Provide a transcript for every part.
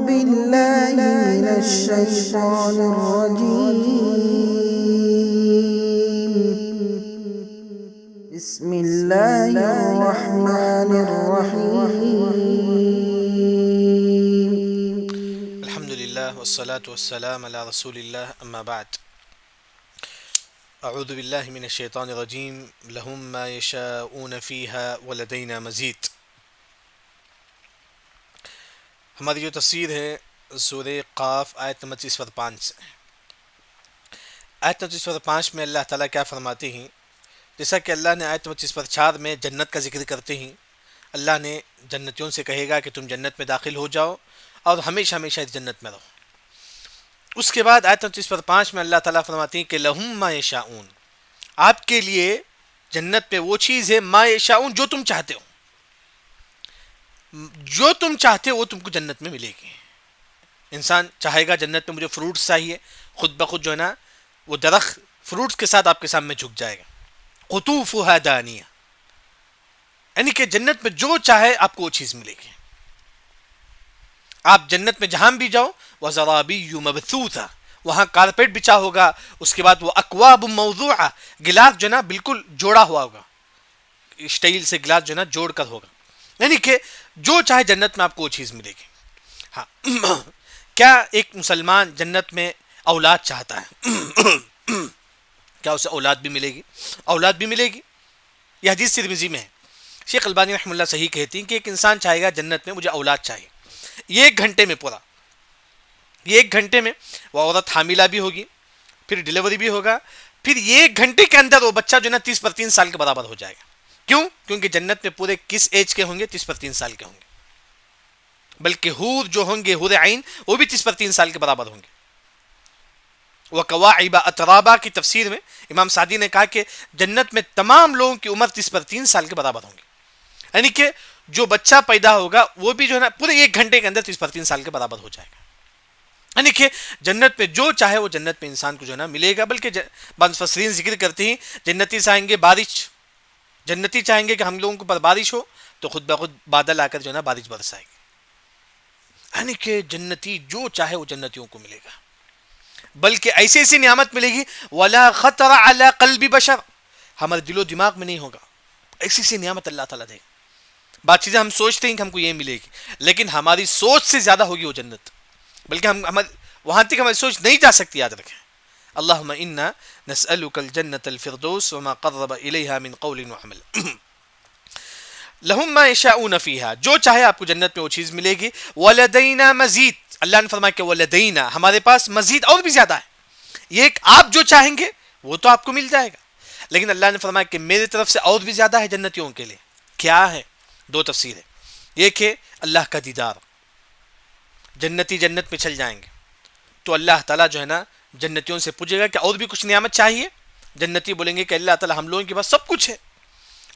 بالله من الشيطان الرجيم بسم الله الرحمن الرحيم الحمد لله والصلاة والسلام على رسول الله أما بعد أعوذ بالله من الشيطان الرجيم لهم ما يشاءون فيها ولدينا مزيد. ہماری جو تفسیر ہے سورہ قاف آیت نمبر 35 سے. آیت نمبر 35 میں اللہ تعالیٰ کیا فرماتے ہیں؟ جیسا کہ اللہ نے آیت نمبر 4 میں جنت کا ذکر کرتے ہیں، اللہ نے جنتیوں سے کہے گا کہ تم جنت میں داخل ہو جاؤ اور ہمیشہ ہمیشہ اس جنت میں رہو. اس کے بعد آیت نمبر 35 میں اللہ تعالیٰ فرماتے ہیں کہ لہم ما یشاؤون، آپ کے لیے جنت میں وہ چیز ہے ما یشاؤون جو تم چاہتے ہو، جو تم چاہتے ہو وہ تم کو جنت میں ملے گی. انسان چاہے گا جنت میں مجھے فروٹس چاہیے، خود بخود جو ہے نا وہ درخت فروٹس کے ساتھ آپ کے سامنے جھک جائے گا. قطوفها دانیہ، یعنی کہ جنت میں جو چاہے آپ کو وہ چیز ملے گی. آپ جنت میں جہاں بھی جاؤ وزرابی مبثوثہ، وہاں کارپیٹ بچا ہوگا، اس کے بعد وہ اکواب موضوعہ، گلاس جو ہے نا بالکل جوڑا ہوا ہوگا، اسٹیل سے گلاس جو ہے نا جوڑ کر ہوگا، یعنی کہ جو چاہے جنت میں آپ کو وہ چیز ملے گی. ہاں کیا ایک مسلمان جنت میں اولاد چاہتا ہے؟ کیا اسے اولاد بھی ملے گی؟ اولاد بھی ملے گی. یہ حدیث ترمذی میں ہے. شیخ البانی رحمہ اللہ صحیح کہتی ہیں کہ ایک انسان چاہے گا جنت میں مجھے اولاد چاہیے، یہ 1 گھنٹے میں پورا، یہ 1 گھنٹے میں وہ عورت حاملہ بھی ہوگی، پھر ڈیلیوری بھی ہوگا، پھر یہ 1 گھنٹے کے اندر وہ بچہ جو ہے نا 30 سال کے برابر ہو جائے گا. کیوں؟ کیونکہ جنت میں پورے کس ایج کے ہوں گے؟ 30 سال کے ہوں گے. بلکہ حور جو ہوں گے، حور عین، وہ بھی 30 سال کے برابر ہوں گے. وَكَوَاعِبَ أَتْرَابًا کی تفسیر میں امام سعدی نے کہا کہ جنت میں تمام لوگوں کی عمر 30 سال کے برابر ہوں گے، یعنی کہ جو بچہ پیدا ہوگا وہ بھی جو ہے نا پورے 1 گھنٹے کے اندر 30 سال کے برابر ہو جائے گا. یعنی کہ جنت میں جو چاہے وہ جنت میں انسان کو جو ہے نا ملے گا. بلکہ بعض مفسرین ذکر کرتے ہیں جنتی چاہیں گے بارش، جنتی چاہیں گے کہ ہم لوگوں کو پر بارش ہو تو خود بخود بادل آ کر جو ہے نا بارش برسائے گی. یعنی کہ جنتی جو چاہے وہ جنتیوں کو ملے گا، بلکہ ایسی ایسی نعمت ملے گی وَلَا خَطَرَ عَلَىٰ قَلْبِ بَشَرٍ، ہمارے دل و دماغ میں نہیں ہوگا. ایسی ایسی نعمت اللہ تعالیٰ دے گا. بات چیزیں ہم سوچتے ہیں کہ ہم کو یہ ملے گی، لیکن ہماری سوچ سے زیادہ ہوگی وہ جنت، بلکہ ہم وہاں تک ہماری سوچ نہیں جا سکتی. یاد رکھیں اللہم انا نسألک الجنة الفردوس وما قرب الیہا من قول وعمل. لہم ما یشاؤون فیہا، جو چاہے آپ کو جنت میں وہ چیز ملے گی. ولدینا مزید، اللہ نے فرمایا کہ ولدینا، ہمارے پاس مزید اور بھی زیادہ ہے. یہ ایک آپ جو چاہیں گے وہ تو آپ کو مل جائے گا، لیکن اللہ نے فرمایا کہ میری طرف سے اور بھی زیادہ ہے جنتیوں کے لیے. کیا ہے؟ 2 تفسیر ہے. ایک ہے اللہ کا دیدار، جنتی جنت میں چل جائیں گے تو اللہ تعالیٰ جو ہے نا جنتیوں سے پوچھے گا کہ اور بھی کچھ نعمت چاہیے. جنتی بولیں گے کہ اللہ تعالیٰ ہم لوگوں کے پاس سب کچھ ہے.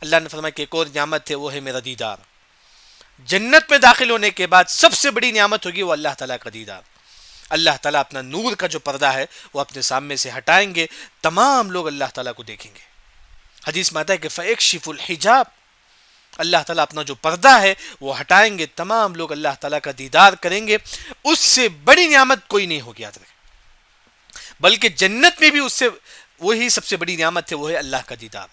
اللہ نے فرمایا کہ ایک اور نعمت ہے، وہ ہے میرا دیدار. جنت میں داخل ہونے کے بعد سب سے بڑی نعمت ہوگی وہ اللہ تعالیٰ کا دیدار. اللہ تعالیٰ اپنا نور کا جو پردہ ہے وہ اپنے سامنے سے ہٹائیں گے، تمام لوگ اللہ تعالیٰ کو دیکھیں گے. حدیث میں آتا ہے کہ فَيَكْشِفُ الْحِجَابِ، اللہ تعالیٰ اپنا جو پردہ ہے وہ ہٹائیں گے، تمام لوگ اللہ تعالیٰ کا دیدار کریں گے. اس سے بڑی نعمت کوئی نہیں ہوگی. یاد رکھیں، بلکہ جنت میں بھی اس سے وہی سب سے بڑی نعمت ہے، وہ ہے اللہ کا دیدار.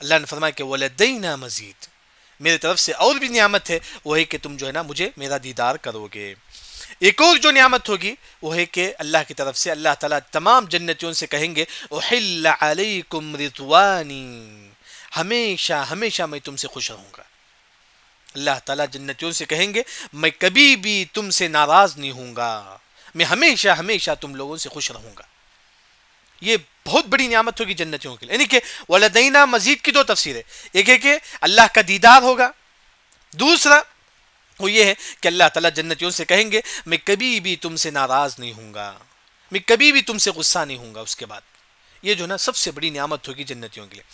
اللہ نے فرمایا کہ وَلَدَيْنَا مَزِيدٌ، میرے طرف سے اور بھی نعمت ہے، وہ ہے کہ تم جو ہے نا مجھے میرا دیدار کرو گے. ایک اور جو نعمت ہوگی وہ ہے کہ اللہ کی طرف سے اللہ تعالیٰ تمام جنتیوں سے کہیں گے احل علیکم رضوانی، ہمیشہ ہمیشہ میں تم سے خوش رہوں گا. اللہ تعالیٰ جنتیوں سے کہیں گے میں کبھی بھی تم سے ناراض نہیں ہوں گا، میں ہمیشہ ہمیشہ تم لوگوں سے خوش رہوں گا. یہ بہت بڑی نعمت ہوگی جنتیوں کے لیے. یعنی کہ ولدینا مزید کی 2 تفسیر ہے. ایک ہے کہ اللہ کا دیدار ہوگا، دوسرا وہ یہ ہے کہ اللہ تعالیٰ جنتیوں سے کہیں گے میں کبھی بھی تم سے ناراض نہیں ہوں گا، میں کبھی بھی تم سے غصہ نہیں ہوں گا. اس کے بعد یہ جو نا سب سے بڑی نعمت ہوگی جنتیوں کے لیے.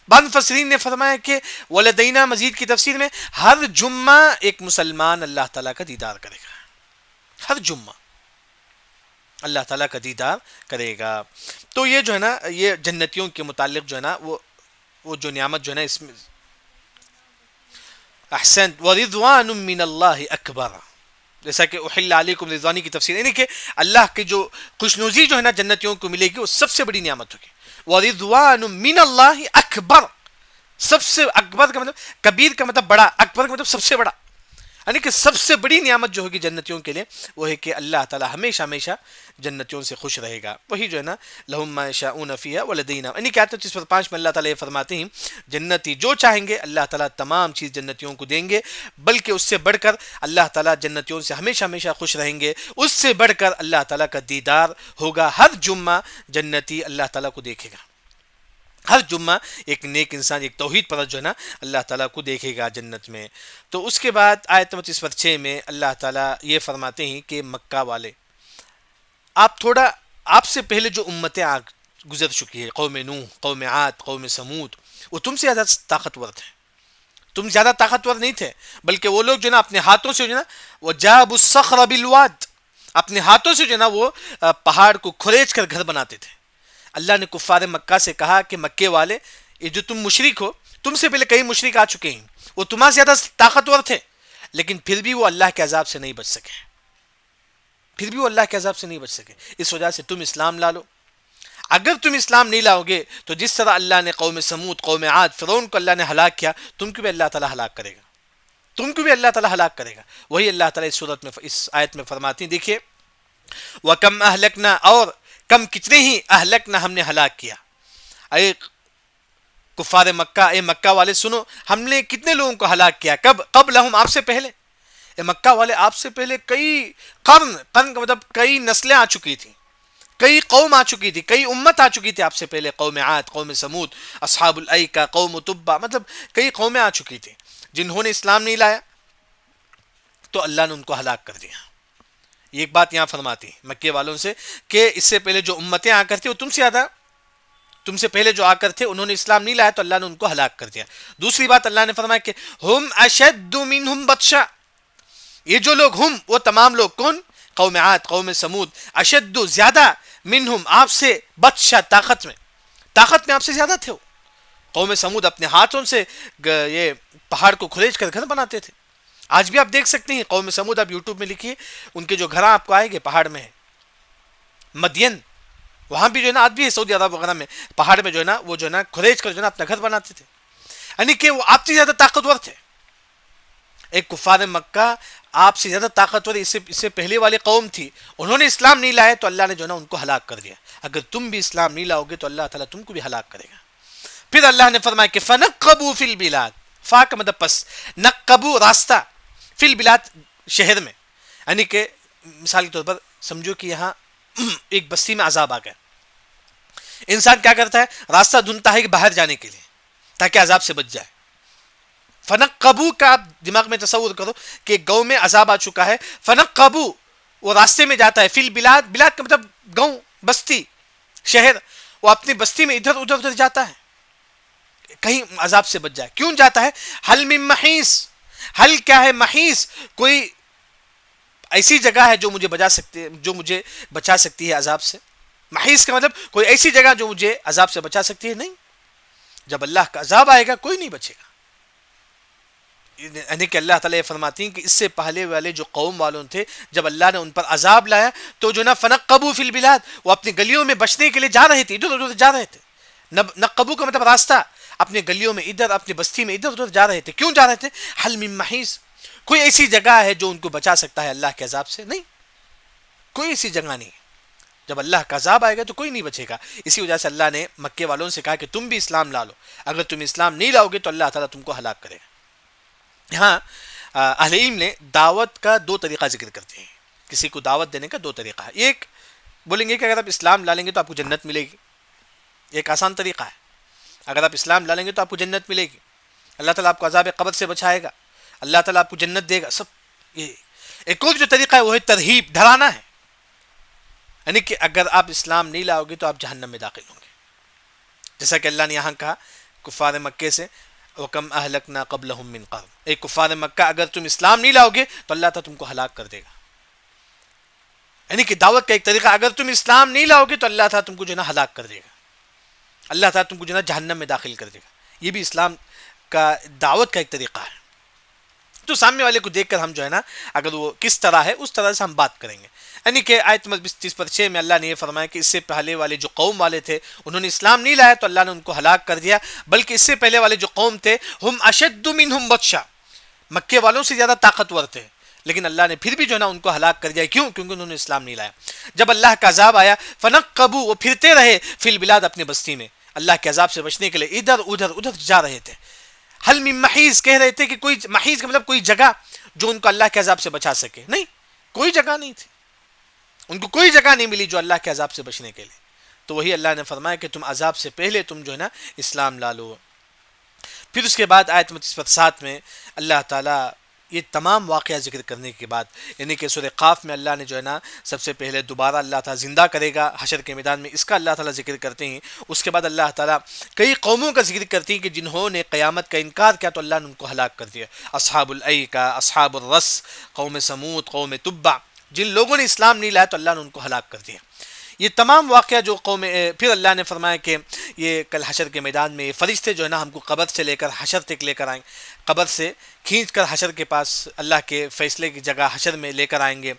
بعض مفسرین نے فرمایا کہ ولدینا مزید کی تفسیر میں ہر جمعہ ایک مسلمان اللہ تعالیٰ کا دیدار کرے گا، ہر جمعہ اللہ تعالیٰ کا دیدار کرے گا. تو یہ جو ہے نا یہ جنتیوں کے متعلق جو ہے نا وہ جو نعمت جو ہے نا اس میں احسنت ورضوان من اللہ اکبر، جیسا کہ احل علیکم رضوانی کی تفسیر، یعنی کہ اللہ کی جو خوشنوزی جو ہے نا جنتیوں کو ملے گی وہ سب سے بڑی نعمت ہوگی. وَرِضْوَانٌ مِّنَ اللَّهِ اکبر، سب سے اکبر کا مطلب کبیر کا مطلب بڑا، اکبر کا مطلب سب سے بڑا، یعنی کہ سب سے بڑی نعمت جو ہوگی جنتیوں کے لیے وہ ہے کہ اللہ تعالی ہمیشہ ہمیشہ جنتیوں سے خوش رہے گا. وہی جو ہے نا لہم ما یشاؤون فیہا ولدینا، یعنی کہ آیت 5 میں اللہ تعالی یہ فرماتے ہیں جنتی جو چاہیں گے اللہ تعالی تمام چیز جنتیوں کو دیں گے، بلکہ اس سے بڑھ کر اللہ تعالی جنتیوں سے ہمیشہ ہمیشہ خوش رہیں گے. اس سے بڑھ کر اللہ تعالی کا دیدار ہوگا. ہر جمعہ جنتی اللہ تعالی کو دیکھے گا، ہر جمعہ ایک نیک انسان، ایک توحید پرست جو ہے نا اللہ تعالیٰ کو دیکھے گا جنت میں. تو اس کے بعد آیت نمبر 6 میں اللہ تعالیٰ یہ فرماتے ہیں کہ مکہ والے، آپ سے پہلے جو امتیں گزر چکی ہے، قوم نوح، قوم عاد، قوم سمود، وہ تم سے زیادہ طاقتور تھے. تم زیادہ طاقتور نہیں تھے، بلکہ وہ لوگ جو ہے نا اپنے ہاتھوں سے جو ہے نا وہ جابوا الصخر بالواد، اپنے ہاتھوں سے جو ہے نا وہ پہاڑ کو کھریچ کر گھر بناتے تھے. اللہ نے کفار مکہ سے کہا کہ مکے والے، یہ جو تم مشرک ہو، تم سے پہلے کئی مشرک آ چکے ہیں، وہ تمہارے زیادہ طاقتور تھے، لیکن پھر بھی وہ اللہ کے عذاب سے نہیں بچ سکے، پھر بھی وہ اللہ کے عذاب سے نہیں بچ سکے. اس وجہ سے تم اسلام لا لو. اگر تم اسلام نہیں لاؤ گے تو جس طرح اللہ نے قوم سمود، قوم عاد، فرعون کو اللہ نے ہلاک کیا، تم کو بھی اللہ تعالیٰ ہلاک کرے گا، تم کو بھی اللہ تعالیٰ ہلاک کرے گا. وہی اللہ تعالیٰ اس صورت میں، اس آیت میں فرماتے ہیں، دیکھیے وَكَمْ أَهْلَكْنَا، اور کم کتنے ہی اہلکنا ہم نے ہلاک کیا. اے کفار مکہ، اے مکہ والے سنو، ہم نے کتنے لوگوں کو ہلاک کیا. کب؟ قبلہم، آپ سے پہلے. اے مکہ والے آپ سے پہلے کئی قرن کا مطلب کئی نسلیں آ چکی تھیں، کئی قوم آ چکی تھی، کئی امت آ چکی تھی آپ سے پہلے. قوم عاد، قوم سمود، اصحاب الایکہ، قوم تبع، مطلب کئی قومیں آ چکی تھی جنہوں نے اسلام نہیں لایا تو اللہ نے ان کو ہلاک کر دیا. یہ ایک بات یہاں فرماتی مکے والوں سے کہ اس سے پہلے جو امتیں آ کر تھیں وہ تم سے پہلے جو آ کر تھے انہوں نے اسلام نہیں لایا تو اللہ نے ان کو ہلاک کر دیا. دوسری بات اللہ نے فرمایا کہ ہم اشد منہم بطشا، یہ جو لوگ ہم، وہ تمام لوگ، کون؟ قوم عاد، قوم سمود، اشد، زیادہ، منہم، آپ سے، بطشا، طاقت میں آپ سے زیادہ تھے. قوم سمود اپنے ہاتھوں سے یہ پہاڑ کو کھریچ کر گھر بناتے تھے. آج بھی آپ دیکھ سکتے ہیں قوم سمود، آپ یوٹیوب میں لکھیے، ان کے جو گھر آپ کو آئے گے پہاڑ میں ہے. مدین، وہاں بھی جو ہے نا آج بھی ہے، سعودی عرب وغیرہ میں پہاڑ میں جو ہے نا وہ جو ہے نا کھریچ کر جو ہے نا اپنا گھر بناتے تھے، یعنی کہ وہ آپ سے زیادہ طاقتور تھے. ایک کفار مکہ آپ سے زیادہ طاقتور اس سے پہلے والی قوم تھی، انہوں نے اسلام نہیں لایا تو اللہ نے جو ہے نا ان کو ہلاک کر دیا. اگر تم بھی اسلام نہیں لاؤ گے تو اللہ تعالیٰ تم کو بھی ہلاک کرے گا. پھر اللہ نے فرمایا کہ فنقبوا فی البلاد، فا کا مطلب پس، نقبوا راستہ، فی البلاد شہر میں، یعنی کہ مثال کے طور پر سمجھو کہ یہاں ایک بستی میں عذاب آ گیا. انسان کیا کرتا ہے؟ راستہ ڈھونڈتا ہے کہ باہر جانے کے لیے تاکہ عذاب سے بچ جائے. فنقبوا کا آپ دماغ میں تصور کرو کہ گاؤں میں عذاب آ چکا ہے، فنقبوا وہ راستے میں جاتا ہے، فی البلاد، بلاد کا مطلب گاؤں، بستی، شہر، وہ اپنی بستی میں ادھر ادھر جاتا ہے کہیں عذاب سے بچ جائے. کیوں جاتا ہے؟ حل من محیص، حل کیا ہے؟ محیص، کوئی ایسی جگہ ہے جو مجھے بچا سکتی ہے عذاب سے. محیص کا مطلب کوئی ایسی جگہ جو مجھے عذاب سے بچا سکتی ہے. نہیں، جب اللہ کا عذاب آئے گا کوئی نہیں بچے گا. یعنی کہ اللہ تعالیٰ یہ فرماتی ہیں کہ اس سے پہلے والے جو قوم والوں تھے جب اللہ نے ان پر عذاب لایا تو جو نا فنقبوا فی البلاد، وہ اپنی گلیوں میں بچنے کے لیے جا رہے تھے، ادھر ادھر جا رہے تھے. نقبو کا مطلب راستہ، اپنے گلیوں میں ادھر، اپنی بستی میں ادھر ادھر جا رہے تھے. کیوں جا رہے تھے؟ حل من محیص، کوئی ایسی جگہ ہے جو ان کو بچا سکتا ہے اللہ کے عذاب سے؟ نہیں، کوئی ایسی جگہ نہیں. جب اللہ کا عذاب آئے گا تو کوئی نہیں بچے گا. اسی وجہ سے اللہ نے مکے والوں سے کہا کہ تم بھی اسلام لا لو، اگر تم اسلام نہیں لاؤ گے تو اللہ تعالیٰ تم کو ہلاک کرے گا. یہاں اہل علم نے دعوت کا دو طریقہ ذکر کرتے ہیں. کسی کو دعوت دینے کا دو طریقہ ہے. ایک بولیں گے کہ اگر آپ اسلام لا لیں گے تو آپ کو جنت ملے گی، ایک آسان طریقہ ہے. اگر آپ اسلام لا لیں گے تو آپ کو جنت ملے گی، اللہ تعالیٰ آپ کو عذاب قبر سے بچائے گا، اللہ تعالیٰ آپ کو جنت دے گا، سب. یہ ایک اور جو طریقہ ہے وہ ہے ترہیب، ڈرانا ہے، یعنی کہ اگر آپ اسلام نہیں لاؤ گے تو آپ جہنم میں داخل ہوں گے. جیسا کہ اللہ نے یہاں کہا کفار مکے سے وَكَمْ أَهْلَكْنَا قَبْلَهُمْ مِنْ قَرْنٍ، اے کفار مکہ اگر تم اسلام نہیں لاؤ گے تو اللہ تعالیٰ تم کو ہلاک کر دے گا. یعنی کہ دعوت کا ایک طریقہ، اگر تم اسلام نہیں لاؤ گے تو اللہ تعالیٰ تم کو جو ہے نا ہلاک کر دے گا، اللہ تعالیٰ تم کو جو ہے نا جہنم میں داخل کر دے گا. یہ بھی اسلام کا دعوت کا ایک طریقہ ہے. تو سامنے والے کو دیکھ کر ہم جو ہے نا اگر وہ کس طرح ہے اس طرح سے ہم بات کریں گے. یعنی کہ آیت نمبر 30 میں اللہ نے یہ فرمایا کہ اس سے پہلے والے جو قوم والے تھے انہوں نے اسلام نہیں لایا تو اللہ نے ان کو ہلاک کر دیا, بلکہ اس سے پہلے والے جو قوم تھے ہم اشد منہم بطشا, مکے والوں سے زیادہ طاقتور تھے, لیکن اللہ نے پھر بھی جو ہے نا ان کو ہلاک کر دیا. کیوں؟ کیونکہ انہوں نے اسلام نہیں لایا. جب اللہ کا عذاب آیا فنقبوا, وہ پھرتے رہے فی البلاد, اپنے بستی میں اللہ کے عذاب سے بچنے کے لیے ادھر ادھر جا رہے تھے. حل من محیز, کہہ رہے تھے کہ کوئی محیز کا مطلب کوئی جگہ جو ان کو اللہ کے عذاب سے بچا سکے. نہیں, کوئی جگہ نہیں تھی, ان کو کوئی جگہ نہیں ملی جو اللہ کے عذاب سے بچنے کے لیے. تو وہی اللہ نے فرمایا کہ تم عذاب سے پہلے تم جو ہے نا اسلام لا لو. پھر اس کے بعد آیت 7 میں اللہ تعالیٰ یہ تمام واقعہ ذکر کرنے کے بعد, یعنی کہ سورہ قاف میں اللہ نے جو ہے نا سب سے پہلے دوبارہ اللہ تعالیٰ زندہ کرے گا حشر کے میدان میں, اس کا اللہ تعالیٰ ذکر کرتے ہیں. اس کے بعد اللہ تعالیٰ کئی قوموں کا ذکر کرتے ہیں کہ جنہوں نے قیامت کا انکار کیا تو اللہ نے ان کو ہلاک کر دیا. اصحاب الایکا, اصحاب الرس, قوم سمود, قوم تبع, جن لوگوں نے اسلام نہیں لایا تو اللہ نے ان کو ہلاک کر دیا. یہ تمام واقعہ جو قوم, پھر اللہ نے فرمایا کہ یہ کل حشر کے میدان میں یہ فرشتے جو ہے نا ہم کو قبر سے لے کر حشر تک لے کر آئیں, قبر سے کھینچ کر حشر کے پاس اللہ کے فیصلے کی جگہ حشر میں لے کر آئیں گے.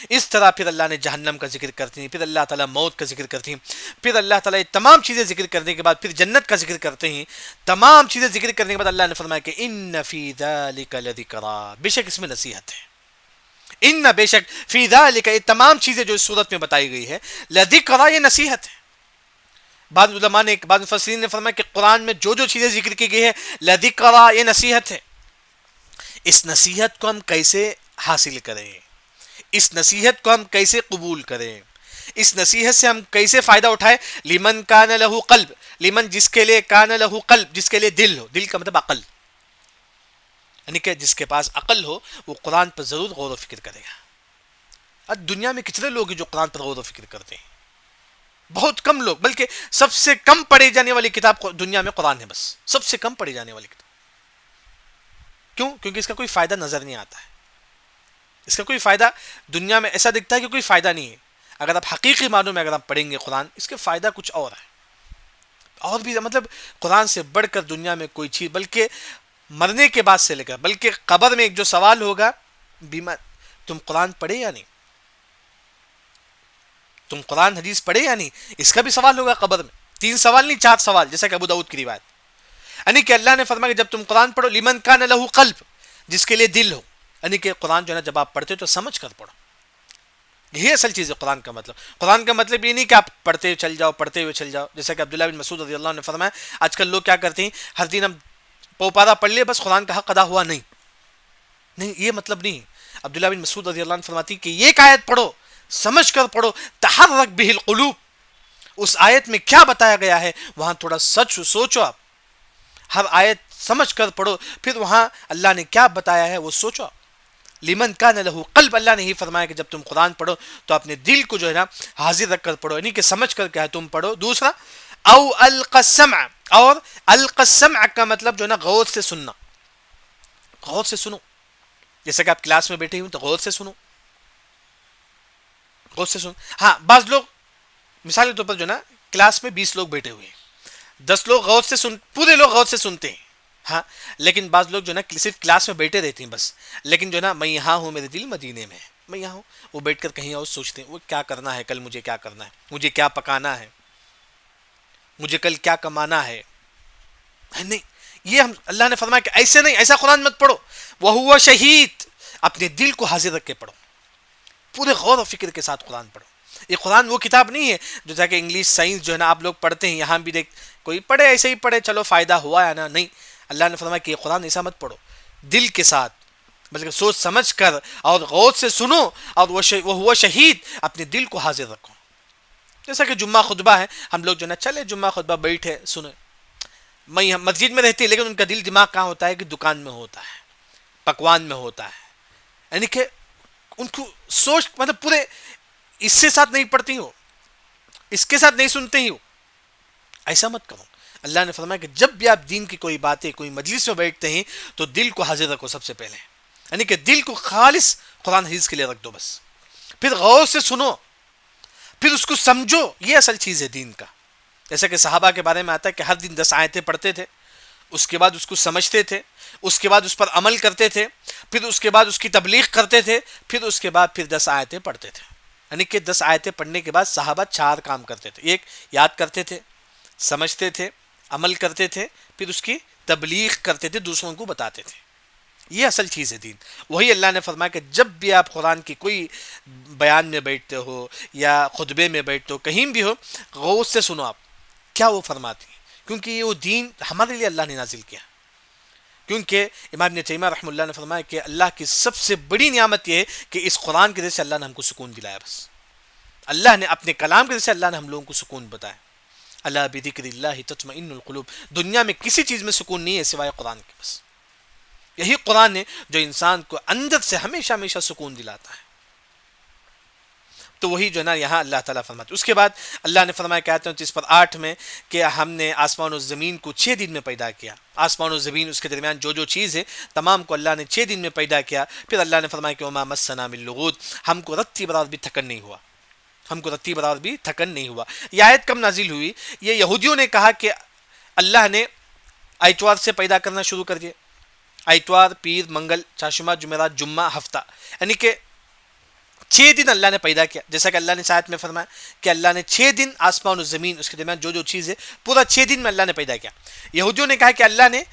اس طرح پھر اللہ نے جہنم کا ذکر کرتی ہیں, پھر اللہ تعالیٰ موت کا ذکر کرتی ہیں, پھر اللہ تعالیٰ یہ تمام چیزیں ذکر کرنے کے بعد پھر جنت کا ذکر کرتے ہیں. تمام چیزیں ذکر کرنے کے بعد اللہ نے فرمایا کہ ان فی ذلک لذکریٰ, بے شک اس میں نصیحت ہے. ان بے شک فی ذالک, یہ تمام چیزیں جو اس صورت میں بتائی گئی ہے, لذکریٰ, یہ نصیحت ہے. بعض علماء نے, بعض مفسرین نے فرمایا کہ قرآن میں جو جو چیزیں ذکر کی گئی ہے لذکریٰ, یہ نصیحت ہے. اس نصیحت کو ہم کیسے حاصل کریں, اس نصیحت کو ہم کیسے قبول کریں, اس نصیحت سے ہم کیسے فائدہ اٹھائیں. لمن کان لہ قلب, لمن جس کے لیے, کان لہ قلب جس کے لیے دل ہو, دل کا مطلب عقل, یعنی کہ جس کے پاس عقل ہو وہ قرآن پر ضرور غور و فکر کرے گا. اب دنیا میں کتنے لوگ ہیں جو قرآن پر غور و فکر کرتے ہیں؟ بہت کم لوگ, بلکہ سب سے کم پڑھی جانے والی کتاب دنیا میں قرآن ہے, بس سب سے کم پڑھی جانے والی کتاب. کیوں؟ کیونکہ اس کا کوئی فائدہ نظر نہیں آتا ہے. اس کا کوئی فائدہ دنیا میں ایسا دکھتا ہے کہ کوئی فائدہ نہیں ہے. اگر آپ حقیقی معنوں میں اگر آپ پڑھیں گے قرآن, اس کے فائدہ کچھ اور ہے, اور بھی مطلب قرآن سے بڑھ کر دنیا میں کوئی چیز, بلکہ مرنے کے بعد سے لے کر, بلکہ قبر میں ایک جو سوال ہوگا, بیمار تم قرآن پڑھے یا نہیں, تم قرآن حدیث پڑھے یا نہیں, اس کا بھی سوال ہوگا قبر میں. 3 سوال نہیں 4 سوال, جیسا کہ ابو داؤد کی روایت. یعنی کہ اللہ نے فرمایا کہ جب تم قرآن پڑھو, لمن کان لہ قلب, جس کے لیے دل ہو, یعنی کہ قرآن جو ہے نا جب آپ پڑھتے ہو تو سمجھ کر پڑھو. یہی اصل چیز ہے قرآن کا مطلب. قرآن کا مطلب یہ نہیں کہ آپ پڑھتے چل جاؤ, پڑھتے ہوئے چل جاؤ, جیسا کہ عبداللہ بن مسعود رضی اللہ عنہ نے فرمایا آج کل لوگ کیا کرتے ہیں, ہر دن ہم پوپارا پڑھ لے, بس قرآن کا حق ادا ہوا نہیں. نہیں, یہ مطلب نہیں. عبداللہ بن مسعود رضی اللہ عنہ فرماتی کہ یہ ایک آیت پڑھو, سمجھ کر پڑھو, تحرک بہ القلوب, اس آیت میں کیا بتایا گیا ہے وہاں تھوڑا سچ سوچو. آپ ہر آیت سمجھ کر پڑھو, پھر وہاں اللہ نے کیا بتایا ہے وہ سوچو. لمن کان لہ قلب, اللہ نے ہی فرمایا کہ جب تم قرآن پڑھو تو اپنے دل کو جو ہے نا حاضر رکھ کر پڑھو, یعنی کہ سمجھ کر کیا ہے تم پڑھو. دوسرا, او القى السمع, اور القى السمع کا مطلب جو ہے نا غور سے سننا, غور سے سنو. جیسا کہ آپ کلاس میں بیٹھے ہوئے تو غور سے سنو, غور سے سنو. ہاں, بعض لوگ مثال کے طور پر جو ہے نا کلاس میں 20 لوگ بیٹھے ہوئے ہیں, 10 لوگ غور سے سن, پورے لوگ غور سے سنتے ہیں. ہاں, لیکن بعض لوگ جو ہے نا صرف کلاس میں بیٹھے رہتے ہیں بس, لیکن جو ہے نا میں یہاں ہوں, میرے دل مدینے میں ہے, میں یہاں ہوں, وہ بیٹھ کر کہیں اور سوچتے ہیں وہ کیا کرنا ہے, کل مجھے کیا کرنا ہے, مجھے کیا پکانا ہے, مجھے کل کیا کمانا ہے. نہیں, یہ ہم اللہ نے فرمایا کہ ایسے نہیں, ایسا قرآن مت پڑھو. وہو شہید, اپنے دل کو حاضر رکھ کے پڑھو, پورے غور و فکر کے ساتھ قرآن پڑھو. یہ قرآن وہ کتاب نہیں ہے جو جا کہ انگلش سائنس جو ہے نا آپ لوگ پڑھتے ہیں, یہاں بھی دیکھ کوئی پڑھے ایسے ہی پڑھے چلو فائدہ ہوا ہے نا. نہیں, اللہ نے فرمایا کہ یہ قرآن ایسا مت پڑھو, دل کے ساتھ بلکہ سوچ سمجھ کر اور غور سے سنو, اور وہ شہید, اپنے دل کو حاضر رکھو. جیسا کہ جمعہ خطبہ ہے, ہم لوگ جو نا چلے جمعہ خطبہ بیٹھے سنے, میں یہاں مسجد میں رہتی ہے لیکن ان کا دل دماغ کہاں ہوتا ہے کہ دکان میں ہوتا ہے, پکوان میں ہوتا ہے. یعنی کہ ان کو سوچ مطلب پورے اس سے ساتھ نہیں پڑھتی ہو, اس کے ساتھ نہیں سنتے ہی ہو. ایسا مت کرو. اللہ نے فرمایا کہ جب بھی آپ دین کی کوئی باتیں کوئی مجلس میں بیٹھتے ہیں تو دل کو حاضر رکھو سب سے پہلے, یعنی کہ دل کو خالص قرآن حدیث کے لیے رکھ دو بس. پھر غور سے سنو, پھر اس کو سمجھو. یہ اصل چیز ہے دین کا. جیسا کہ صحابہ کے بارے میں آتا ہے کہ ہر دن 10 آیتیں پڑھتے تھے, اس کے بعد اس کو سمجھتے تھے، اس کے بعد اس پر عمل کرتے تھے، پھر اس کے بعد اس کی تبلیغ کرتے تھے، پھر اس کے بعد پھر 10 آیتیں پڑھتے تھے. یعنی کہ 10 آیتیں پڑھنے کے بعد صحابہ 4 کام کرتے تھے. ایک، یاد کرتے تھے، سمجھتے تھے، عمل کرتے تھے، پھر اس کی تبلیغ کرتے تھے، دوسروں کو بتاتے تھے. یہ اصل چیز ہے دین. وہی اللہ نے فرمایا کہ جب بھی آپ قرآن کی کوئی بیان میں بیٹھتے ہو یا خطبے میں بیٹھتے ہو، کہیں بھی ہو، غور سے سنو آپ کیا وہ فرماتی ہیں، کیونکہ یہ وہ دین ہمارے لیے اللہ نے نازل کیا. کیونکہ امام ابن تیمیہ رحمہ اللہ نے فرمایا کہ اللہ کی سب سے بڑی نعمت یہ ہے کہ اس قرآن کے ذریعے سے اللہ نے ہم کو سکون دلایا. بس اللہ نے اپنے کلام کے ذریعے سے اللہ نے ہم لوگوں کو سکون بتایا. اللہ بذکر اللہ تطمئن القلوب. دنیا میں کسی چیز میں سکون نہیں ہے سوائے قرآن کے. بس یہی قرآن ہے جو انسان کو اندر سے ہمیشہ ہمیشہ سکون دلاتا ہے. تو وہی جو ہے نا یہاں اللہ تعالیٰ فرماتے. اس کے بعد اللہ نے فرمایا کہ آیت 29:8 میں کہ ہم نے آسمان و زمین کو 6 دن میں پیدا کیا. آسمان و زمین اس کے درمیان جو چیز ہے تمام کو اللہ نے 6 دن میں پیدا کیا. پھر اللہ نے فرمایا کہ وما مسنا من لغوب، ہم کو رتی برابر بھی تھکن نہیں ہوا. ہم کو رتی برابر بھی تھکن نہیں ہوا. یہ آیت کب نازل ہوئی؟ یہ یہودیوں نے کہا کہ اللہ نے اتوار سے پیدا کرنا شروع کر دیا. اتوار، پیر، منگل، چاشمہ، جمعرات، جمعہ، ہفتہ، یعنی کہ 6 دن اللہ نے پیدا کیا. جیسا کہ اللہ نے آیت میں فرمایا کہ اللہ نے 6 دن آسمان و زمین اس کے درمیان جو چیز ہے پورا 6 دن میں اللہ نے پیدا کیا. یہودیوں نے کہا کہ اللہ نے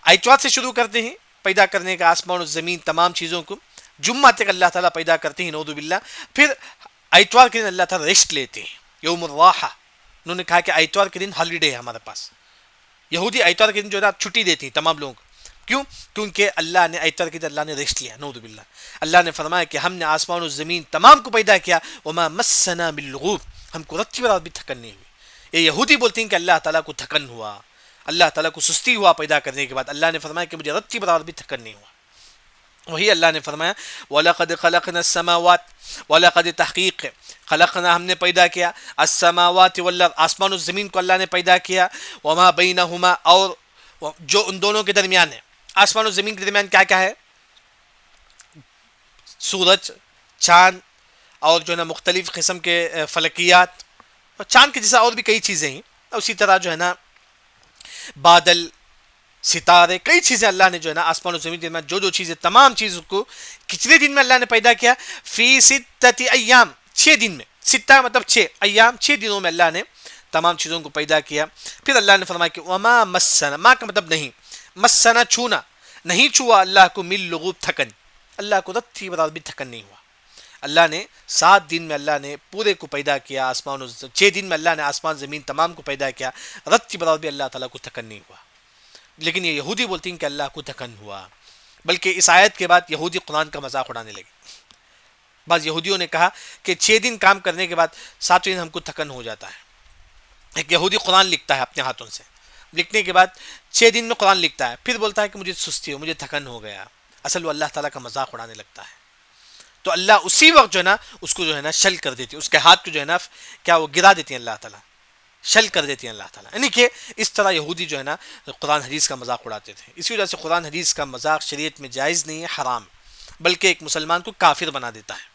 اتوار سے شروع کرتے ہیں پیدا کرنے کا آسمان و زمین تمام چیزوں کو، جمعہ تک اللہ تعالیٰ پیدا کرتے ہیں نعوذ باللہ، پھر اتوار کے دن اللہ تعالیٰ ریسٹ لیتے ہیں، یوم الراحہ. انہوں نے کہا کہ اتوار کے دن ہالیڈے ہے ہمارے پاس. یہودی اتوار کے دن جو ہے چھٹی دیتی ہیں تمام لوگوں کو. کیوں؟ کیونکہ اللہ نے اتوار کے دن اللہ نے ریسٹ لیا. نعوذ باللہ. اللہ نے فرمایا کہ ہم نے آسمان و زمین تمام کو پیدا کیا، وما مسنا من لغوب، ہم کو رتی برابر بھی تھکن نہیں ہوئی. یہ یہودی بولتے ہیں کہ اللہ تعالیٰ کو تھکن ہوا، اللہ تعالیٰ کو سستی ہوا پیدا کرنے کے بعد. اللہ نے فرمایا کہ مجھے رتی برابر بھی تھکن نہیں ہوا. وہی اللہ نے فرمایا وَلَقَدْ خَلَقْنَا السَّمَاوَاتِ، وَلَقَدْ تحقیق خلقنا ہم نے پیدا کیا، السماوات والارض آسمان و زمین کو اللہ نے پیدا کیا، وما بینہما اور جو ان دونوں کے درمیان ہے. آسمان و زمین کے درمیان کیا کیا ہے؟ سورج، چاند اور جو ہے نا مختلف قسم کے فلکیات، اور چاند کے جیسا اور بھی کئی چیزیں ہیں. اسی طرح جو ہے نا بادل، ستارے، کئی چیزیں اللہ نے جو ہے نا آسمان و زمین کے درمیان جو چیزیں تمام چیزوں کو کتنے دن میں اللہ نے پیدا کیا؟ فی ستۃ ایام، 6 دن میں. ستہ مطلب 6 ایام، 6 دنوں میں اللہ نے تمام چیزوں کو پیدا کیا. پھر اللہ نے فرمایا کہ وما مسنا، ما کا مطلب نہیں، مسنا چھونا، نہیں چھوا اللہ کو من لغوب تھکن، اللہ کو رتی برابر بھی تھکن نہیں ہوا. اللہ نے 7 دن میں اللہ نے پورے کو پیدا کیا، آسمان و 6 دن میں اللہ نے آسمان زمین تمام کو پیدا کیا، رتی برابر بھی اللہ تعالیٰ کو تھکن نہیں ہوا. لیکن یہ یہودی بولتی ہیں کہ اللہ کو تھکن ہوا. بلکہ اس آیت کے بعد یہودی قرآن کا مذاق اڑانے لگے. بعض یہودیوں نے کہا کہ 6 دن کام کرنے کے بعد 7ویں دن ہم کو تھکن ہو جاتا ہے. ایک یہودی قرآن لکھتا ہے اپنے ہاتھوں سے، لکھنے کے بعد 6 دن میں قرآن لکھتا ہے، پھر بولتا ہے کہ مجھے سستی ہو، مجھے تھکن ہو گیا. اصل وہ اللہ تعالیٰ کا مذاق اڑانے لگتا ہے. تو اللہ اسی وقت جو ہے نا اس کو جو ہے نا شل کر دیتی ہے، اس کے ہاتھ کو جو ہے نا کیا وہ گرا دیتی ہیں اللہ تعالیٰ، شل کر دیتی ہیں اللہ تعالیٰ. یعنی کہ اس طرح یہودی جو ہے نا قرآن حدیث کا مذاق اڑاتے تھے. اسی وجہ سے قرآن حدیث کا مذاق شریعت میں جائز نہیں ہے، حرام، بلکہ ایک مسلمان کو کافر بنا دیتا ہے.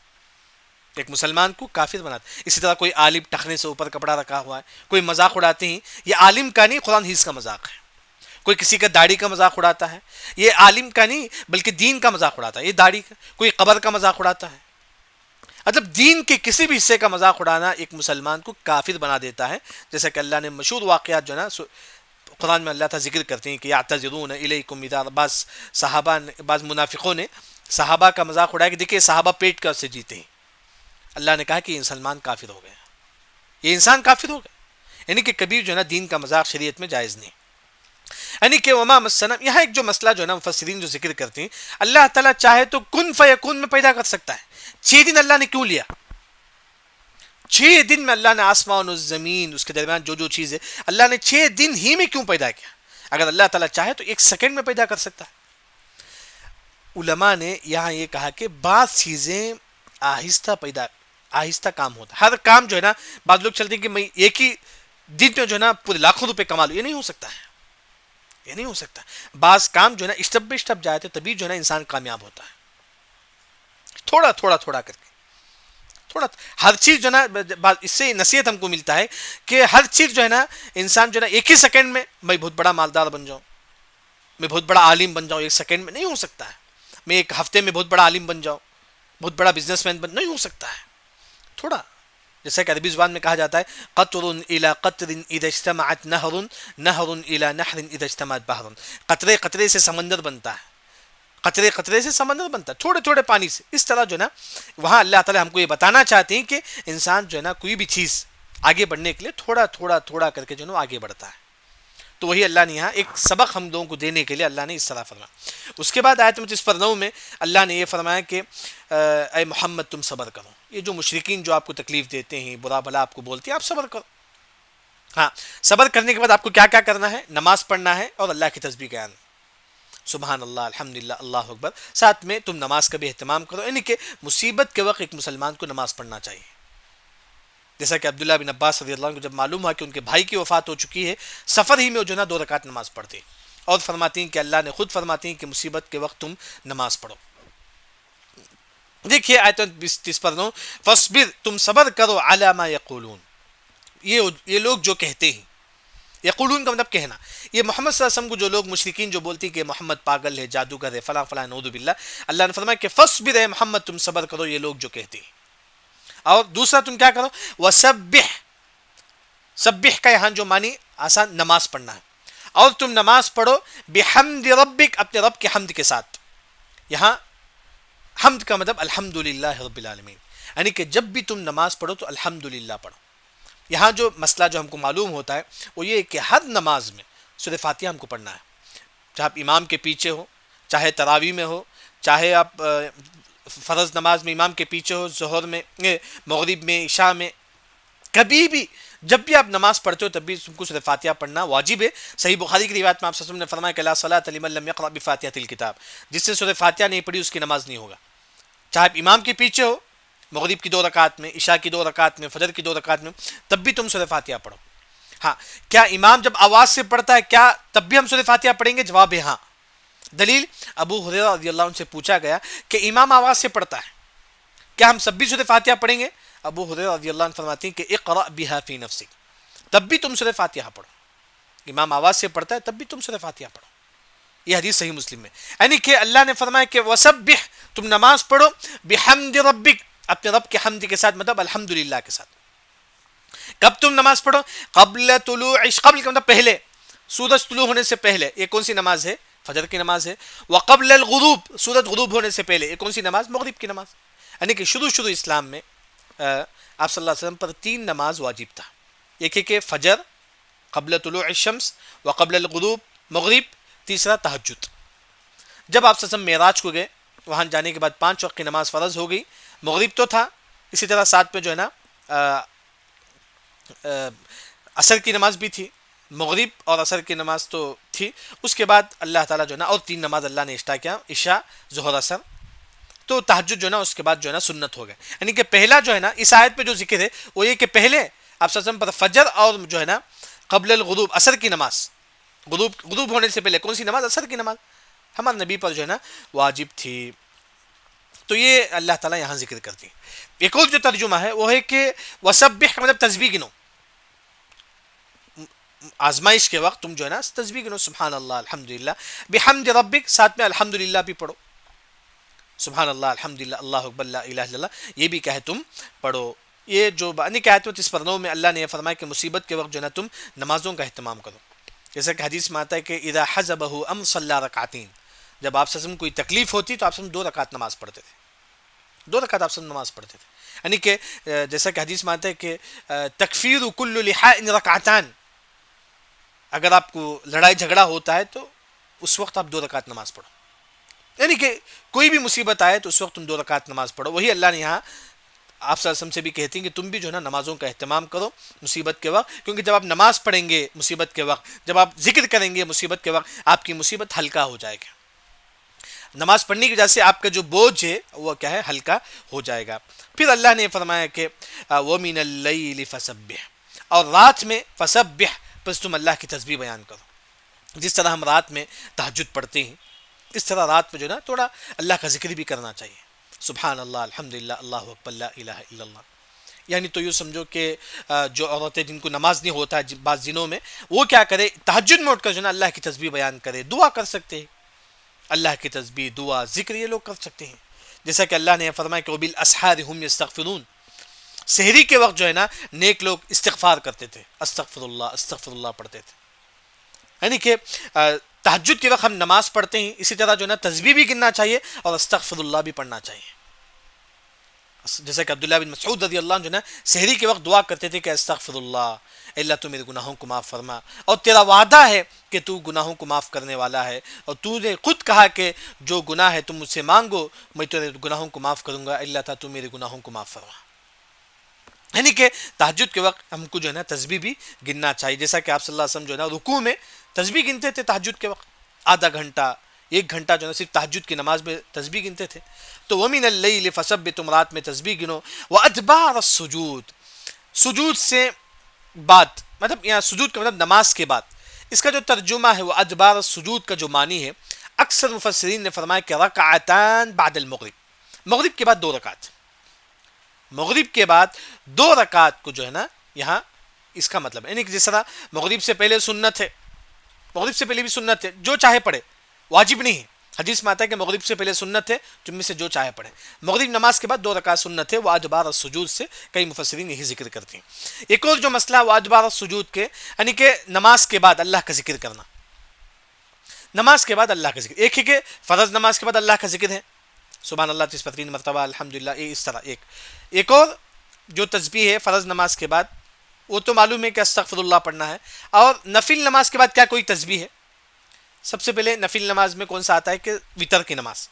ایک مسلمان کو کافر بناتا ہے. اسی طرح کوئی عالم ٹخنے سے اوپر کپڑا رکھا ہوا ہے، کوئی مذاق اڑاتے ہیں، یہ عالم کا نہیں قرآن حدیث کا مذاق ہے. کوئی کسی کا داڑھی کا مذاق اڑاتا ہے، یہ عالم کا نہیں بلکہ دین کا مذاق اڑاتا ہے. یہ داڑھی کا، کوئی قبر کا مذاق اڑاتا ہے. مطلب دین کے کسی بھی حصے کا مذاق اڑانا ایک مسلمان کو کافر بنا دیتا ہے. جیسا کہ اللہ نے مشہور واقعات جو ہے نا قرآن میں اللہ تعالیٰ ذکر کرتے ہیں کہ یعتذرون الیکم اذا، بعض صحابہ نے، بعض منافقوں نے صحابہ کا مذاق اڑایا کہ دیکھیں صحابہ پیٹ کر سے جیتے ہیں. اللہ نے کہا کہ یہ انسان کافر ہو گیا، یہ انسان کافر ہو گیا. یعنی کہ کبھی جو ہے نا دین کا مذاق شریعت میں جائز نہیں. یعنی کہ وما مسنا، یہاں ایک جو مسئلہ جو ہے نا مفسرین جو ذکر کرتے ہیں، اللہ تعالیٰ چاہے تو کن فیکون میں پیدا کر سکتا ہے. 6 دن اللہ نے کیوں لیا؟ 6 دن میں اللہ نے آسمان و زمین اس کے درمیان جو چیز ہے اللہ نے 6 دن ہی میں کیوں پیدا کیا؟ اگر اللہ تعالیٰ چاہے تو 1 سیکنڈ میں پیدا کر سکتا ہے. علماء نے یہاں یہ کہا کہ بعض چیزیں آہستہ کام ہوتا ہے. ہر کام جو ہے نا بعض لوگ چلتے ہیں کہ میں ایک ہی دن میں جو ہے نا پورے لاکھوں روپے کما لوں، یہ نہیں ہو سکتا ہے، یہ نہیں ہو سکتا. بعض کام جو ہے نا اسٹیپ بائی اسٹیپ جائے تو تبھی جو ہے نا انسان کامیاب ہوتا ہے. تھوڑا کر کے تھوڑا ہر چیز جو ہے نا، اس سے نصیحت ہم کو ملتا ہے کہ ہر چیز جو ہے نا انسان جو ہے نا 1 ہی سیکنڈ میں میں بہت بڑا مالدار بن جاؤں، میں بہت بڑا عالم بن جاؤں ایک سیکنڈ میں، نہیں ہو سکتا ہے. میں ایک ہفتے میں بہت بڑا عالم بن جاؤں، بہت بڑا بزنس مین نہیں ہو سکتا ہے. تھوڑا، جیسا کہ عربی زبان میں کہا جاتا ہے قطر الى قطر اذا اجتمعت نہر، نہر الى نہر اذا اجتمعت بحر. قطرے قطرے سے سمندر بنتا ہے، قطرے قطرے سے سمندر بنتا ہے، تھوڑے تھوڑے پانی سے. اس طرح جو ہے نا وہاں اللہ تعالیٰ ہم کو یہ بتانا چاہتے ہیں کہ انسان جو ہے نا کوئی بھی چیز آگے بڑھنے کے لیے تھوڑا تھوڑا تھوڑا کر کے جو ہے نا آگے بڑھتا ہے. تو وہی اللہ نے یہاں ایک سبق ہم لوگوں کو دینے کے لیے اللہ نے اس طرح فرمایا. اس کے بعد آیت 39 میں اللہ نے یہ فرمایا کہ اے محمد تم صبر کرو. یہ جو مشرکین جو آپ کو تکلیف دیتے ہیں، برا بھلا آپ کو بولتے ہیں، آپ صبر کرو. ہاں، صبر کرنے کے بعد آپ کو کیا کیا کرنا ہے؟ نماز پڑھنا ہے اور اللہ کی تسبیح گانا، سبحان اللہ، الحمدللہ، اللہ اکبر. ساتھ میں تم نماز کا بھی اہتمام کرو، یعنی کہ مصیبت کے وقت ایک مسلمان کو نماز پڑھنا چاہیے. جیسا کہ عبداللہ بن عباس رضی اللہ عنہ کو جب معلوم ہوا کہ ان کے بھائی کی وفات ہو چکی ہے، سفر ہی میں وہ جو ہے نا 2 رکعت نماز پڑھتے اور فرماتی ہیں کہ اللہ نے خود فرماتی ہیں کہ مصیبت کے وقت تم نماز پڑھو. دیکھیے آیت 39 فاصبر، تم صبر کرو، علی ما یقولون، یہ لوگ جو کہتے ہیں. یقولون کا مطلب کہنا. یہ محمد صلی اللہ علیہ وسلم کو جو لوگ مشرکین جو بولتی ہیں کہ محمد پاگل ہے، جادوگر ہے، فلاں فلاں، نعوذ باللہ، اللہ نے فرمایا کہ فاصبر اے محمد تم صبر کرو، یہ لوگ جو کہتے ہیں. اور دوسرا تم کیا کرو؟ وسبح، سبح کا یہاں جو معنی آسان نماز پڑھنا ہے، اور تم نماز پڑھو بحمد ربک، اپنے رب کے حمد کے ساتھ. یہاں حمد کا مطلب الحمدللہ رب العالمین، یعنی کہ جب بھی تم نماز پڑھو تو الحمدللہ پڑھو. یہاں جو مسئلہ جو ہم کو معلوم ہوتا ہے وہ یہ کہ ہر نماز میں سورہ فاتحہ ہم کو پڑھنا ہے، چاہے آپ امام کے پیچھے ہو، چاہے تراویح میں ہو، چاہے آپ فرض نماز میں امام کے پیچھے ہو، ظہر میں، مغرب میں، عشاء میں، کبھی بھی جب بھی آپ نماز پڑھتے ہو تب بھی تم کو سورہ فاتحہ پڑھنا واجب ہے. صحیح بخاری کی روایت میں آپ صلی اللہ علیہ وسلم نے فرمایا کہ لا صلاۃ لمن لم یقرأ بفاتحۃ الکتاب، جس نے سورہ فاتحہ نہیں پڑھی اس کی نماز نہیں ہوگا. چاہے آپ امام کے پیچھے ہو، مغرب کی 2 رکعت میں، عشاء کی 2 رکعت میں، فجر کی 2 رکعت میں، تب بھی تم سورہ فاتحہ پڑھو. ہاں، کیا امام جب آواز سے پڑھتا ہے کیا تب بھی ہم سورہ فاتحہ پڑھیں گے؟ جواب ہے ہاں. دلیل ابو ہریرہ رضی اللہ عنہ سے پوچھا گیا کہ امام آواز سے پڑھتا ہے، کیا ہم سب بھی سورہ فاتحہ پڑھیں گے؟ ابو ہریرہ رضی اللہ عنہ فرماتے ہیں کہ اقرأ بها فی نفسک، تب بھی تم سورہ فاتحہ پڑھو. امام آواز سے پڑھتا ہے تب بھی تم سورہ فاتحہ پڑھو. یہ حدیث صحیح مسلم میں، یعنی کہ اللہ نے فرمایا کہ وسبح، تم نماز پڑھو بحمد ربک، اپنے رب کے حمد کے ساتھ، مطلب الحمدللہ کے ساتھ. کب تم نماز پڑھو؟ قبل طلوع، قبل کا مطلب پہلے، سورج طلوع ہونے سے پہلے. یہ کون سی نماز ہے؟ فجر کی نماز ہے. وقبل الغروب، سورج غروب ہونے سے پہلے. یہ کون سی نماز؟ مغرب کی نماز. یعنی کہ شروع اسلام میں آپ صلی اللہ علیہ وسلم پر 3 نماز واجب تھا. ایک ہے کہ فجر، قبل طلوع الشمس، وقبل الغروب، مغرب، تیسرا تہجد. جب آپ صلی اللہ علیہ وسلم معراج کو گئے، وہاں جانے کے بعد 5 وقت کی نماز فرض ہو گئی. مغرب تو تھا، اسی طرح ساتھ میں جو ہے نا عصر کی نماز بھی تھی. مغرب اور عصر کی نماز تو تھی. اس کے بعد اللہ تعالیٰ جو ہے نا اور 3 نماز اللہ نے اشتہار کیا، عشاء، ظہر، عصر. تو تہجد جو ہے نا اس کے بعد جو ہے نا سنت ہو گئے. یعنی کہ پہلا جو ہے نا اس آیت پہ جو ذکر ہے وہ یہ کہ پہلے آپ صلی اللہ علیہ وسلم پر فجر اور جو ہے نا قبل الغروب، عصر کی نماز، غروب ہونے سے پہلے کون سی نماز؟ عصر کی نماز ہمارے نبی پر جو ہے نا واجب تھی. تو یہ اللہ تعالیٰ یہاں ذکر کرتی ہے. ایک اور جو ترجمہ ہے وہ ہے کہ وسبح کا مطلب تسبیح گنو. آزمائش کے وقت تم جو ہے نا تسبیح گنو، سبحان اللہ، الحمدللہ، بحمد ربک، ساتھ میں الحمدللہ بھی پڑھو، سبحان اللہ، الحمدللہ، اللہ اکبر، لا الہ الا اللہ، یہ بھی کہے تم پڑھو. یہ جو بانی کہ آیت 39 میں اللہ نے یہ فرمایا کہ مصیبت کے وقت جو ہے نا تم نمازوں کا اہتمام کرو. جیسا کہ حدیث میں آتا ہے کہ اذا حزبہ ام صلی رکعتین، جب آپ سے کوئی تکلیف ہوتی تو آپ سے 2 رکعت نماز پڑھتے تھے، 2 رکعت آپ سے نماز پڑھتے تھے. یعنی کہ جیسا کہ حدیث میں آتا ہے کہ تکفیر کل لحاء رکعتان، اگر آپ کو لڑائی جھگڑا ہوتا ہے تو اس وقت آپ 2 رکعت نماز پڑھو. یعنی کہ کوئی بھی مصیبت آئے تو اس وقت تم 2 رکعت نماز پڑھو. وہی اللہ نے یہاں آپ صلی اللہ علیہ وسلم سے بھی کہتی ہیں کہ تم بھی جو ہے نا نمازوں کا اہتمام کرو مصیبت کے وقت، کیونکہ جب آپ نماز پڑھیں گے مصیبت کے وقت، جب آپ ذکر کریں گے مصیبت کے وقت، آپ کی مصیبت ہلکا ہو جائے گا. نماز پڑھنے کی وجہ سے آپ کا جو بوجھ ہے وہ کیا ہے؟ ہلکا ہو جائے گا. پھر اللہ نے فرمایا کہ وَمِنَ اللَّيْلِ فَسَبِّحْ، اور رات میں فسبح، پس تم اللہ کی تسبیح بیان کرو. جس طرح ہم رات میں تہجد پڑھتے ہیں اس طرح رات میں جو ہے نا تھوڑا اللہ کا ذکر بھی کرنا چاہیے. سبحان اللہ، الحمدللہ، اللہ اکبر، لا الہ الا اللہ. یعنی تو یوں سمجھو کہ جو عورتیں جن کو نماز نہیں ہوتا ہے بعض دنوں میں، وہ کیا کرے، تہجد میں اٹھ کر جو ہے نا اللہ کی تسبیح بیان کرے، دعا کر سکتے ہیں، اللہ کی تسبیح، دعا، ذکر یہ لوگ کر سکتے ہیں. جیسا کہ اللہ نے فرمایا کہ وبالاسحار هم یستغفرون، سحری کے وقت جو ہے نا نیک لوگ استغفار کرتے تھے، استغفر اللہ پڑھتے تھے. یعنی کہ تہجد کے وقت ہم نماز پڑھتے ہیں، اسی طرح جو ہے نا تسبیح بھی گننا چاہیے اور استغفر اللہ بھی پڑھنا چاہیے. جیسا کہ عبداللہ بن مسعود رضی اللہ عنہ جو ہے نا سحری کے وقت دعا کرتے تھے کہ استغفر اللہ تو میرے گناہوں کو معاف فرما، اور تیرا وعدہ ہے کہ تو گناہوں کو معاف کرنے والا ہے، اور تو نے خود کہا کہ جو گناہ ہے تم مجھ سے مانگو میں تیرے گناہوں کو معاف کروں گا، اللہ تعالیٰ تو میرے گناہوں کو معاف فرما. یعنی کہ تہجد کے وقت ہم کو جو ہے نا تسبیح بھی گننا چاہیے، جیسا کہ آپ صلی اللہ علیہ وسلم جو ہے نا رکوع میں تسبیح گنتے تھے تہجد کے وقت، آدھا گھنٹہ 1 گھنٹہ جو ہے صرف تہجد کی نماز میں تسبیح گنتے تھے. تو وَمِنَ اللَّيْلِ فَسَبِّحْ، تم رات میں تسبیح گنو، وَأَدْبَارَ السُّجُودِ، سجود سے بعد، مطلب یہاں سجود کا مطلب نماز کے بعد. اس کا جو ترجمہ ہے وہ ادبار السجود کا جو معنی ہے، اکثر مفسرین نے فرمایا کہ رکعتان بعد المغرب، مغرب کے بعد 2 رکعت، مغرب کے بعد 2 رکعت کو جو ہے نا یہاں اس کا مطلب ہے. یعنی کہ جس طرح مغرب سے پہلے سنت ہے، مغرب سے پہلے بھی سنت ہے، جو چاہے پڑھے، واجب نہیں ہے. حدیث میں آتا ہے کہ مغرب سے پہلے سنت ہے، تم میں سے جو چاہے پڑھے. مغرب نماز کے بعد 2 رکعت سنت ہے، وہ ادبار السجود سے کئی مفسرین یہی ذکر کرتے ہیں. ایک اور جو مسئلہ وہ ادبار السجود کے، یعنی کہ نماز کے بعد اللہ کا ذکر کرنا، نماز کے بعد اللہ کا ذکر. ایک ہے کہ فرض نماز کے بعد اللہ کا ذکر ہے، سبحان اللہ 33 مرتبہ، الحمدللہ، اس طرح. ایک اور جو تسبیح ہے فرض نماز کے بعد، وہ تو معلوم ہے کہ استغفر اللہ پڑھنا ہے. اور نفل نماز کے بعد کیا کوئی تسبیح ہے؟ سب سے پہلے نفل نماز میں کون سا آتا ہے کہ وتر کی نماز،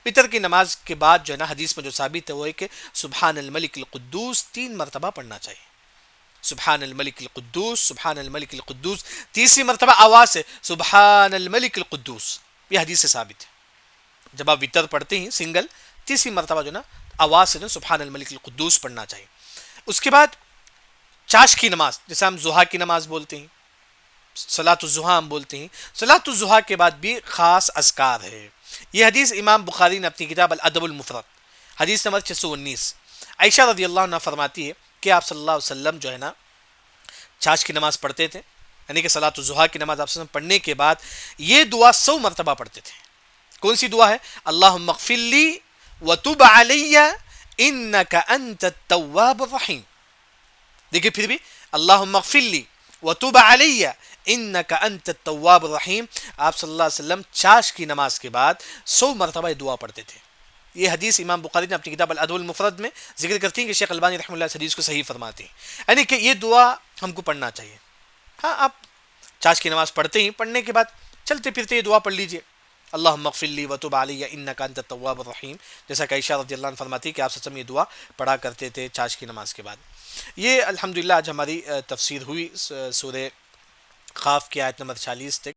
وتر کی نماز کے بعد جو ہے نا حدیث میں جو ثابت ہے وہ ہے کہ سبحان الملک القدوس 3 مرتبہ پڑھنا چاہیے. سبحان الملک القدوس، سبحان الملک القدوس، تیسری مرتبہ آواز سے سبحان الملک القدوس، یہ حدیث سے ثابت ہے. جب آپ وتر پڑھتے ہیں سنگل، تیسری مرتبہ جو نا آواز سے جو سبحان الملک القدوس پڑھنا چاہیے. اس کے بعد چاش کی نماز، جیسے ہم ضحیٰ کی نماز بولتے ہیں، صلاۃ الضحیٰ ہم بولتے ہیں، صلاۃ الضحیٰ کے بعد بھی خاص اذکار ہے. یہ حدیث امام بخاری نے اپنی کتاب الادب المفرد حدیث نمبر 619، عائشہ رضی اللہ عنہ فرماتی ہے کہ آپ صلی اللہ علیہ وسلم جو ہے نا چاش کی نماز پڑھتے تھے، یعنی کہ صلاۃ الضحیٰ کی نماز آپ صلی اللہ علیہ وسلم پڑھنے کے بعد یہ دعا 100 مرتبہ پڑھتے تھے. کون سی دعا ہے؟ اللہم اغفر لی وتب علی انک انت التواب الرحیم. دیکھیں پھر بھی اللہم اغفر لی وتب علی انک انت التواب الرحیم. آپ صلی اللہ علیہ وسلم چاش کی نماز کے بعد 100 مرتبہ یہ دعا پڑھتے تھے. یہ حدیث امام بخاری نے اپنی کتاب الادب المفرد میں ذکر کرتی ہیں کہ شیخ البانی رحمہ اللہ اس حدیث کو صحیح فرماتے ہیں. یعنی کہ یہ دعا ہم کو پڑھنا چاہیے. ہاں آپ چاش کی نماز پڑھتے ہیں، پڑھنے کے بعد چلتے پھرتے یہ دعا پڑھ لیجئے، اللہم اغفر لی وتب علی انک انت التواب الرحیم، جیسا کہ عائشہ رضی اللہ عنہ فرماتی ہے کہ آپ صلی اللہ علیہ وسلم یہ دعا پڑھا کرتے تھے چاش کی نماز کے بعد. یہ الحمدللہ آج ہماری تفسیر ہوئی سورہ قاف کی آیت نمبر 40 تک.